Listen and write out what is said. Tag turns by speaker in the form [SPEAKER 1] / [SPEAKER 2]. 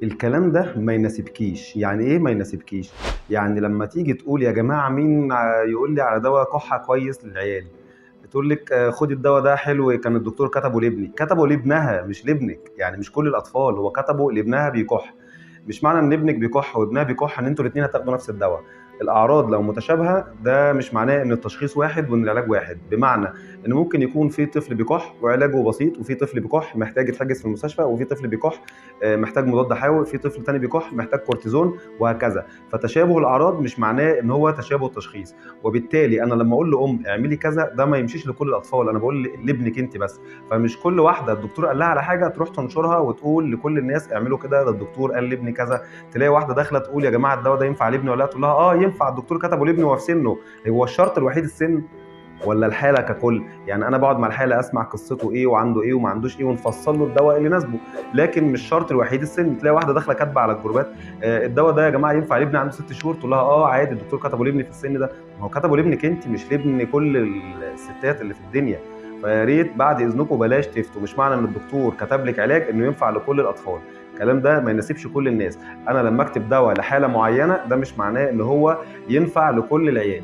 [SPEAKER 1] الكلام ده ما يناسبكيش. يعني ايه ما يناسبكيش؟ يعني لما تيجي تقول يا جماعه مين يقول لي على دواء كحه كويس للعيال، بتقول لك خدي الدواء ده حلو، كان الدكتور كتبه لابني. كتبه لابنها مش لابنك، يعني مش كل الاطفال، هو كتبه لابنها بيكح. مش معنى ان ابنك بيكح وابنها بيكح ان انتوا الاثنين هتاخدوا نفس الدواء. الاعراض لو متشابهه ده مش معناه ان التشخيص واحد وان العلاج واحد. بمعنى ان ممكن يكون في طفل بيكح وعلاجه بسيط، وفي طفل بيكح محتاج يتحجز في المستشفى، وفي طفل بيكح محتاج مضاد حيوي، في طفل تاني بيكح محتاج كورتيزون، وهكذا. فتشابه الاعراض مش معناه ان هو تشابه التشخيص. وبالتالي انا لما اقول لام اعملي كذا ده ما يمشيش لكل الاطفال، انا بقول لابنك انت بس. فمش كل واحده الدكتور قال لها على حاجه تروح تنشرها وتقول لكل الناس اعملوا كده، ده الدكتور قال لابني كذا. تلاقي واحده داخله تقول يا جماعه الدواء ده ينفع لابني ولا لا، تقول لها اه ينفع، الدكتور كتبه لابني وهو في سنه. هو الشرط الوحيد السن ولا الحاله ككل؟ يعني انا بقعد مع الحاله اسمع قصته ايه وعنده ايه وما عندوش ايه ونفصل له الدواء اللي يناسبه. لكن مش شرط الوحيد السن. تلاقي واحده داخله كاتبه على الجروبات الدواء ده يا جماعه ينفع لابني عنده 6 شهور، تقول لها اه عادي الدكتور كتبه لابني في السن ده. ما هو كتبه لابنك انت مش لابن كل الستات اللي في الدنيا. فيا ريت بعد اذنكم بلاش تفتوا. مش معنى ان الدكتور كتب لك علاج انه ينفع لكل الاطفال. الكلام ده ما يناسبش كل الناس. انا لما اكتب دواء لحاله معينه ده مش معناه ان هو ينفع لكل العيال.